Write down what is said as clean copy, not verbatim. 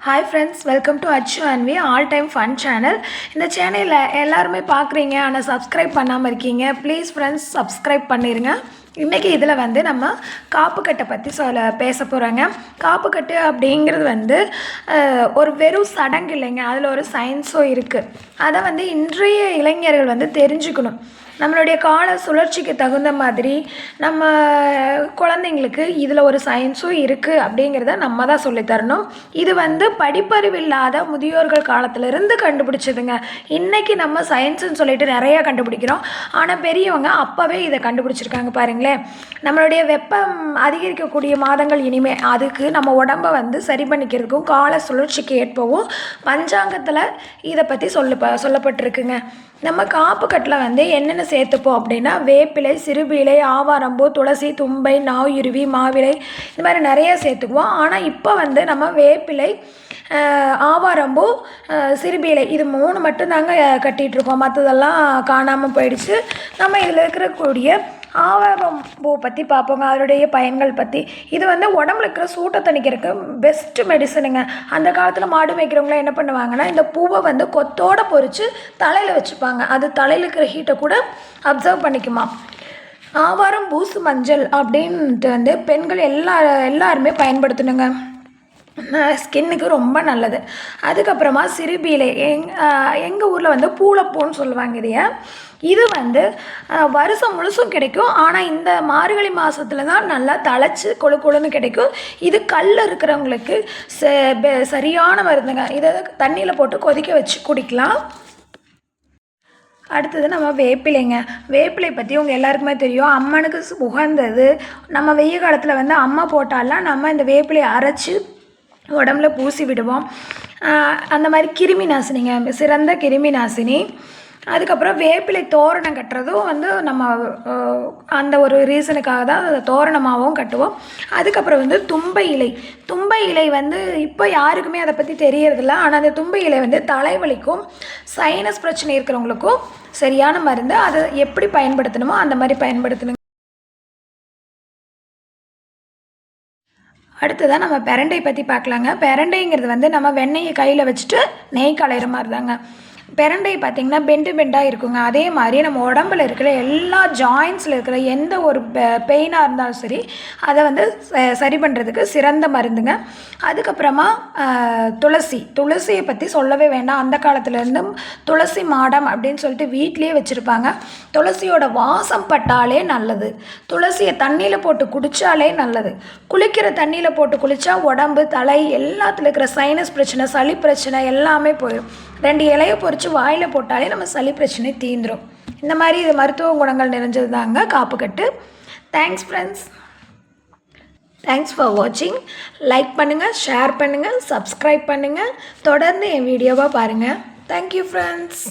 Hi friends, welcome to Achu Anvi all time fun channel. இந்த சேனல்ல எல்லாரும் பார்க்குறீங்க ஆனா subscribe பண்ணாம இருக்கீங்க. Please friends subscribe பண்ணிருங்க. இன்னைக்கு இதுல வந்து நம்ம காப்புக்கட்டை பத்தி பேச போறோங்க. காப்புக்கட்டு அப்படிங்கிறது வந்து ஒரு வெறும் சடங்கு இல்லைங்க. அதுல ஒரு சயின்ஸும் இருக்கு. அத வந்து இன்றைய இளைஞர்கள் வந்து தெரிஞ்சுக்கணும். நம்மளுடைய கால சுழற்சிக்கு தகுந்த மாதிரி நம்ம குழந்தைங்களுக்கு இதில் ஒரு சயின்ஸும் இருக்குது அப்படிங்கிறத நம்ம தான் சொல்லித்தரணும். இது வந்து படிப்பறிவு இல்லாத முதியோர்கள் காலத்திலேருந்து கண்டுபிடிச்சதுங்க. இன்றைக்கி நம்ம சயின்ஸுன்னு சொல்லிட்டு நிறையா கண்டுபிடிக்கிறோம். ஆனால் பெரியவங்க அப்போவே இதை கண்டுபிடிச்சிருக்காங்க பாருங்களேன். நம்மளுடைய வெப்பம் அதிகரிக்கக்கூடிய மாதங்கள் இனிமே அதுக்கு நம்ம உடம்பை வந்து சரி பண்ணிக்கிறதுக்கும் கால சுழற்சிக்கு ஏற்பவும் பஞ்சாங்கத்தில் இதை பற்றி சொல்லப்பட்டிருக்குங்க. நம்ம காப்புக்கட்டில் வந்து என்னென்ன சேர்த்துப்போம் அப்படின்னா வேப்பிலை, சிறுபீலை, ஆவாரம்பூ, துளசி, தும்பை, நாயுருவி, மாவிலை இந்த மாதிரி நிறைய சேர்த்துக்குவோம். ஆனால் இப்போ வந்து நம்ம வேப்பிலை, ஆவாரம்பூ, சிறுபீலை இது 3 மட்டும்தாங்க கட்டிகிட்ருக்கோம். மற்றதெல்லாம் காணாமல் போயிடுச்சு. நம்ம இதில் இருக்கக்கூடிய ஆவாரம்பூ பற்றி பார்ப்போங்க. அதனுடைய பயன்கள் பற்றி. இது வந்து உடம்புல இருக்கிற சூட்டை தணிக்கிறதுக்கு பெஸ்ட்டு மெடிசனுங்க. அந்த காலத்தில் மாடு மேய்க்கிறவங்களாம் என்ன பண்ணுவாங்கன்னா இந்த பூவை வந்து கொத்தோடு பொறிச்சு தலையில் வச்சுப்பாங்க. அது தலையில் இருக்கிற ஹீட்டை கூட அப்சர்வ் பண்ணிக்குமா. ஆவாரம் பூசு மஞ்சள் அப்படின்ட்டு வந்து பெண்கள் எல்லாருமே பயன்படுத்தணுங்க. ஸ்கின்னுக்கு ரொம்ப நல்லது. அதுக்கப்புறமா சிறுபீலை எங்கள் ஊரில் வந்து பூளைப்பூன்னு சொல்லுவாங்க இதைய. இது வந்து வருஷம் முழுசும் கிடைக்கும். ஆனால் இந்த மார்கழி மாதத்தில் தான் நல்லா தழைச்சி கொழுன்னு கிடைக்கும். இது கல் இருக்கிறவங்களுக்கு சரியான மருந்துங்க. இதை தண்ணியில் போட்டு கொதிக்க வச்சு குடிக்கலாம். அடுத்தது நம்ம வேப்பிலைங்க. வேப்பிலை பற்றி உங்கள் எல்லாருக்குமே தெரியும். அம்மனுக்கு உகந்தது. நம்ம வெய்ய காலத்தில் வந்து அம்மா போட்டாலாம் நம்ம இந்த வேப்பிலையை அரைச்சி உடம்புல பூசி விடுவோம். அந்த மாதிரி கிருமி நாசினிங்க, சிறந்த கிருமி நாசினி. அதுக்கப்புறம் வேப்பிலை தோரணம் கட்டுறதும் வந்து நம்ம அந்த ஒரு ரீசனுக்காக தான் அதை தோரணமாகவும் கட்டுவோம். அதுக்கப்புறம் வந்து தும்பை இலை வந்து இப்போ யாருக்குமே அதை பற்றி தெரியறதில்ல. ஆனால் அந்த தும்பை இலை வந்து தலைவலிக்கும் சைனஸ் பிரச்சனை இருக்கிறவங்களுக்கும் சரியான மருந்து. அதை எப்படி பயன்படுத்தணுமோ அந்த மாதிரி பயன்படுத்தணுங்க. அடுத்ததான் நம்ம பிரண்டை பற்றி பார்க்கலாங்க. பிரண்டைங்கிறது வந்து நம்ம வெண்ணெயை கையில் வச்சுட்டு நெய் கலையிற மாதிரி தாங்க. பிரண்டை பார்த்திங்கன்னா பெண்டாக இருக்குங்க. அதே மாதிரி நம்ம உடம்பில் இருக்கிற எல்லா ஜாயின்ஸில் இருக்கிற எந்த ஒரு பெயினாக இருந்தாலும் சரி அதை வந்து சரி பண்ணுறதுக்கு சிறந்த மருந்துங்க. அதுக்கப்புறமா துளசியை பற்றி சொல்லவே வேண்டாம். அந்த காலத்துலேருந்து துளசி மாடம் அப்படின்னு சொல்லிட்டு வீட்லேயே வச்சுருப்பாங்க. துளசியோட வாசம் பட்டாலே நல்லது. துளசியை தண்ணியில் போட்டு குடித்தாலே நல்லது. குளிக்கிற தண்ணியில் போட்டு குளித்தா உடம்பு, தலை எல்லாத்துல இருக்கிற சைனஸ் பிரச்சனை, சளி பிரச்சனை எல்லாமே போயிடும். 2 இலையை பொறிச்சு வாயில் போட்டாலே நம்ம சளி பிரச்சனை தீந்துடும். இந்த மாதிரி இது மருத்துவ குணங்கள் நிறைஞ்சது தாங்க காப்புக்கட்டு. Thanks friends. தேங்க்ஸ் ஃபார் வாட்சிங். லைக் பண்ணுங்கள், ஷேர் பண்ணுங்கள், சப்ஸ்கிரைப் பண்ணுங்கள். தொடர்ந்து என் வீடியோவாக பாருங்கள். Thank you friends.